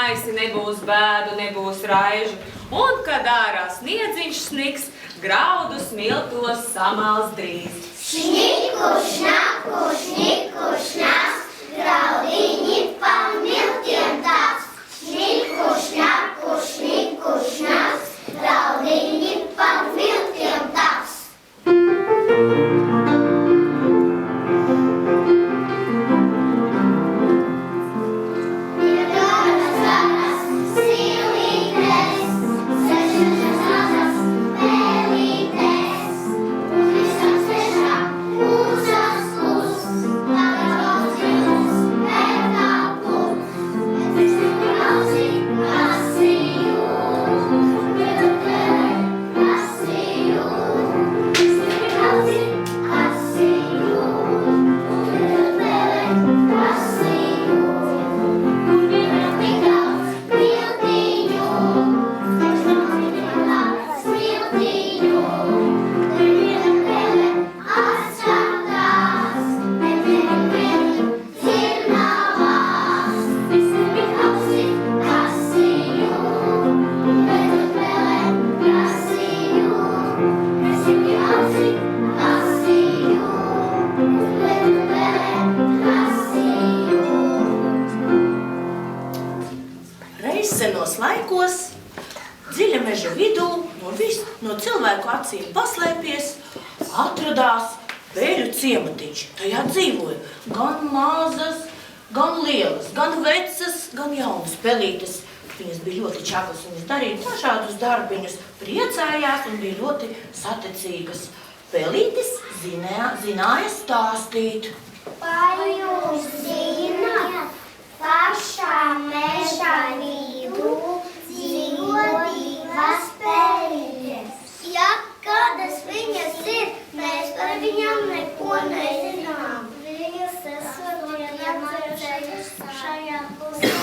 maisi, nebūs bēdu, nebūs raižu. Un, kad ārā sniedziņš sniks, graudu smiltos samals drīz. Šniku, šnaku, šniku, šnas, graudiņi pa miltiem tās. Šniku, šnaku, šniku, šnas, graudiņi pa miltiem tās. Senos laikos, dziļa meža vidū, no cilvēku acīm paslēpies, atradās Beļu ciematiņš. Tajā dzīvoja gan mazas, gan lielas, gan vecas, gan jaunas pelītes. Viņas bija ļoti čaklas, viņas darīja dažādus darbiņus, priecājās un bija ļoti saticīgas. Pelītes zināja stāstīt. Vai jūs zināt, pašā meža vidū dzīvo divas pelītes? Ja kādas viņas ir, mēs par viņām neko nezinām. Viņas esot iemācējušas šajā pusē.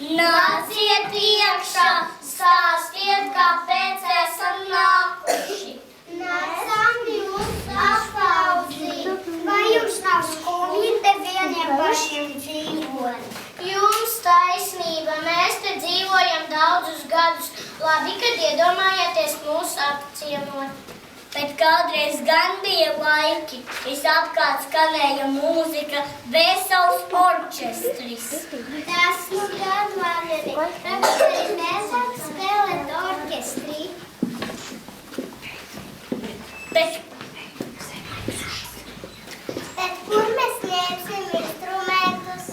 Nāciet iekšā, stāstiet, kāpēc esam nākuši. Nesam jūs apaudzīt. Vai jums nav skumji te vieniem pašiem dzīvot? Jums taisnība, mēs te dzīvojam daudzus gadus. Labi, kad iedomājāties mūs apciemot. Bet kādreiz gan bija laiki, visapkārt skanēja mūzika, vesels orķestris. Tas nu gan labi, tāpēc arī mēs spēlēt orķestrī. Bet kur mēs ņemsim instrumentus?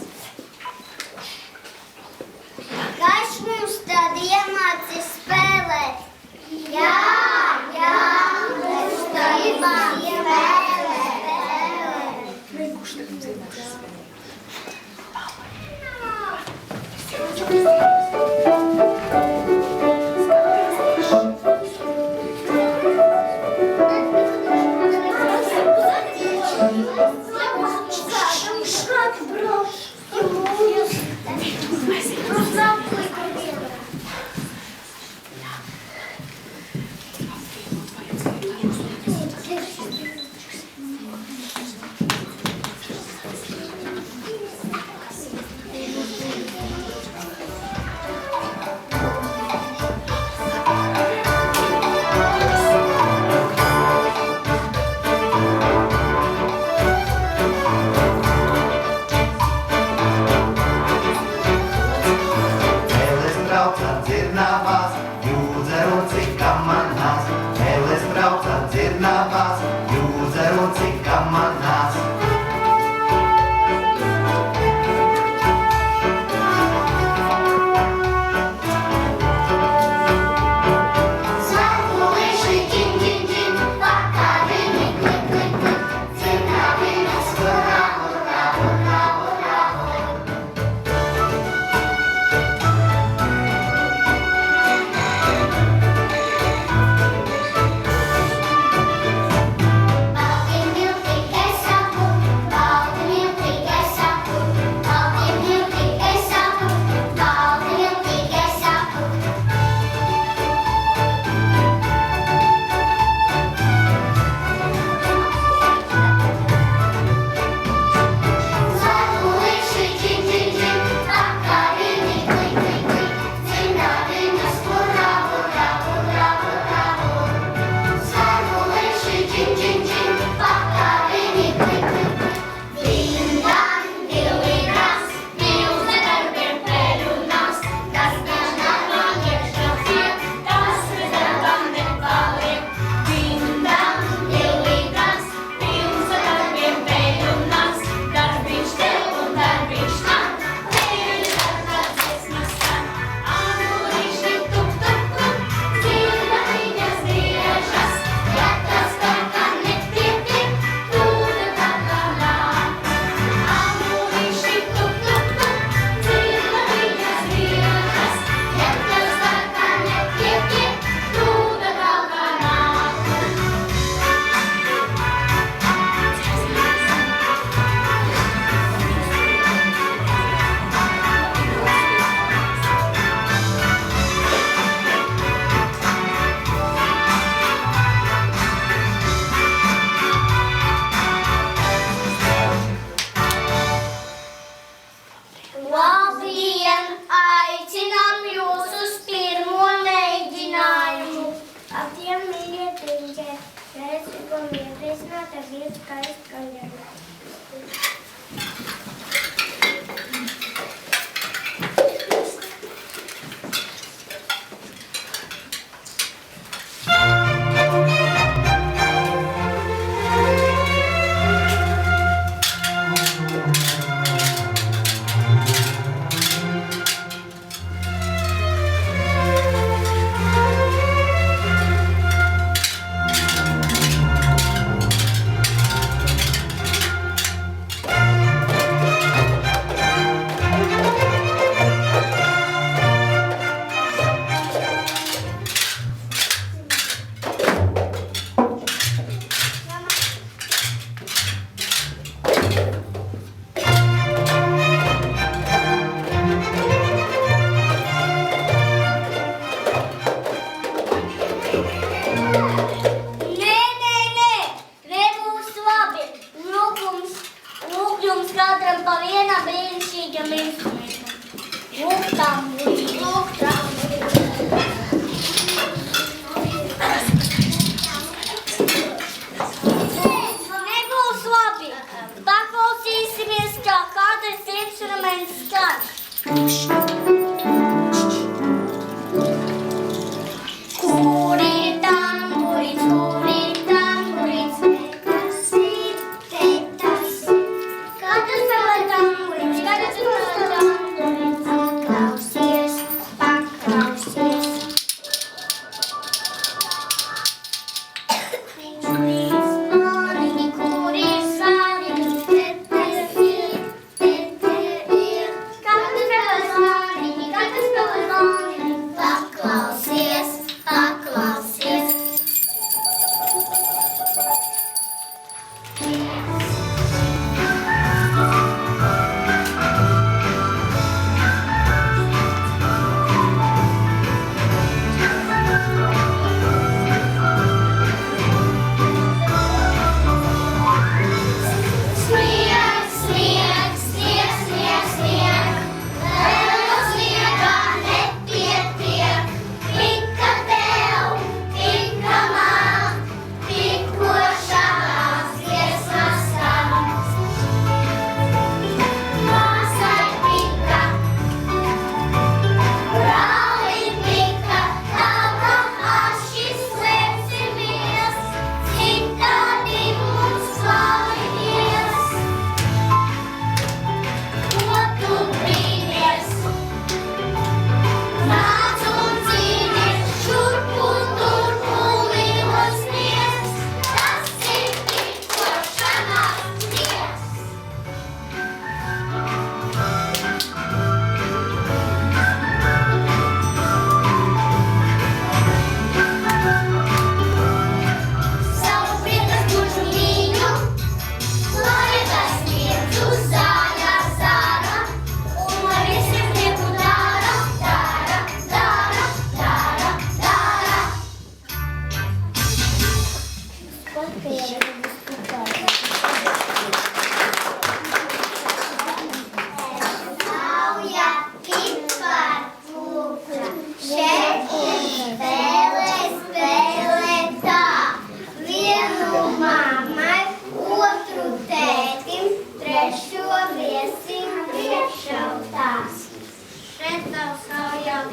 Kur ir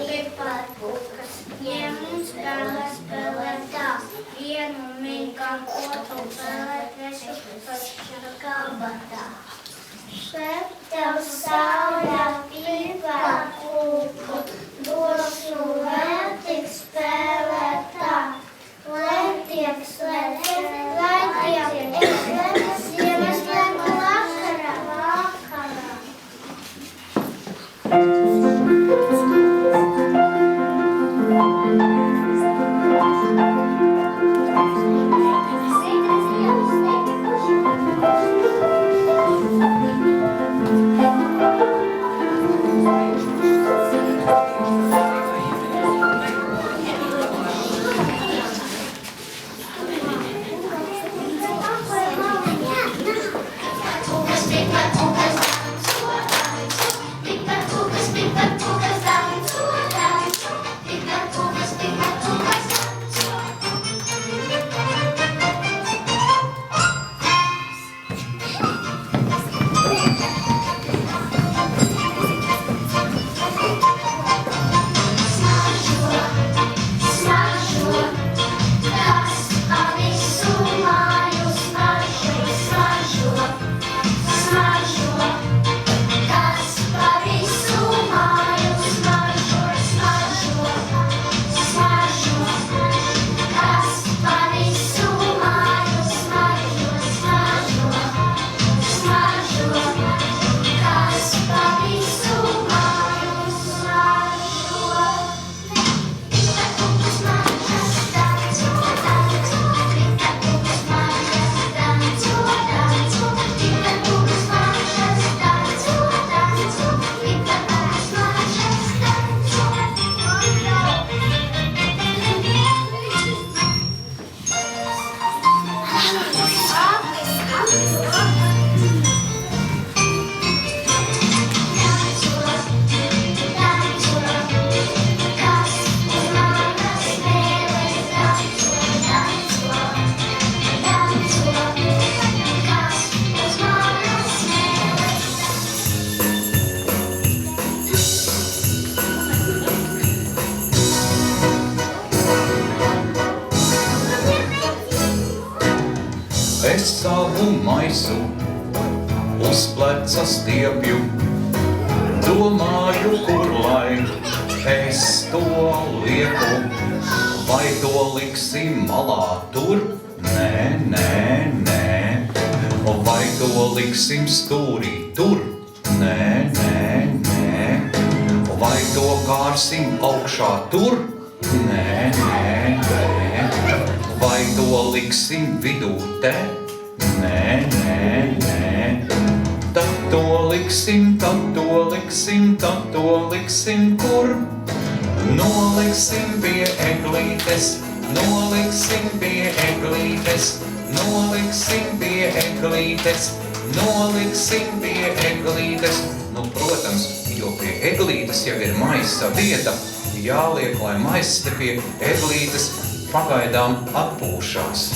piparkūkas, ņem un spēlē tā. Vienu mīkam otru spēlēt visu pašā kabatā. Šeit tev sauļa piparkūku, došu vēl tik spēlēt tā. Lai tiek slēdz, Ziemassvētku vakarā. Es savu maisu uz pleca stiepju, domāju, kur lai es to lieku, vai to liksim malā tur? Nē, vai to liksim stūrī tur? Nē, vai to kārsim augšā tur? Nē, vai to liksim vidū te? Nē, tad to liksim kur? Noliksim pie eglītes, noliksim pie eglītes, noliksim pie eglītes, noliksim pie eglītes. Nu, protams, jo pie eglītes jau ir maisa vieta, jāliek, lai maiss te pie eglītes pagaidām atpūšās.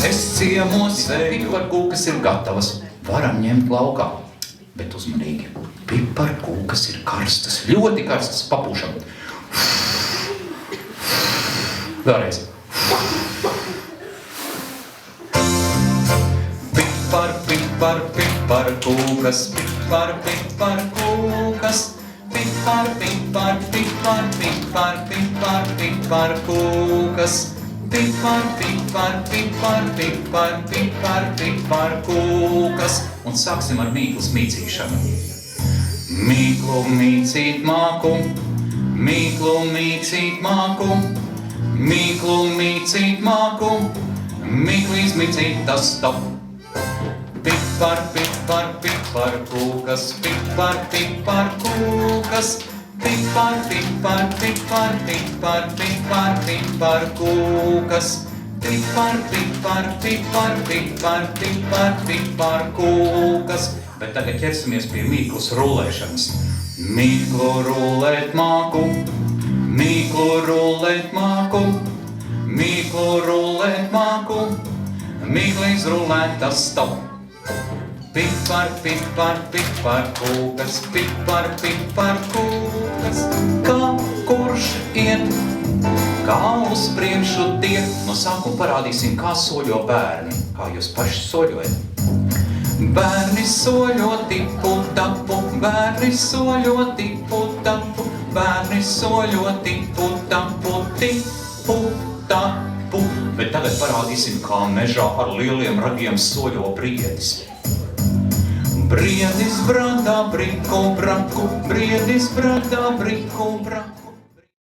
Es ciemos eju, piparkūkas ir gatavas, varam ņemt laukā, bet uzmanīgi. Piparkūkas ir karstas, ļoti karstas, papūšam. Vēlreiz. Piparkūkas, piparkūkas, piparkūkas, piparkūkas. Un sāksim ar mīklas mīcīšanu. Mīklu mīcīt māku, mīklu mīcīt māku, mīklu mīcīt māku, mīklīs mīcīt tas stop. Piparkūkas, piparkūkas, piparkūkas. Bet tagad ķersimies pie mīklas rulēšanas. Mīklu rulēt māku, mīklu rulēt māku, mīklu rulēt māku, mīklīs rulēt tas stop. Pipar, pipar, pipar kūkas, pipar, pipar kūkas. Kā kurš iet, kā uz priekšu tiek. No sākuma parādīsim, kā soļo bērni, kā jūs paši soļojat. Bērni soļo tipu tapu, bērni soļo tipu tapu, bērni soļo tipu tapu, tipu tapu. Bet tagad parādīsim, kā mežā ar lieliem ragiem soļo briedis. Briedis bradā briku braku, briedis bradā briku braku.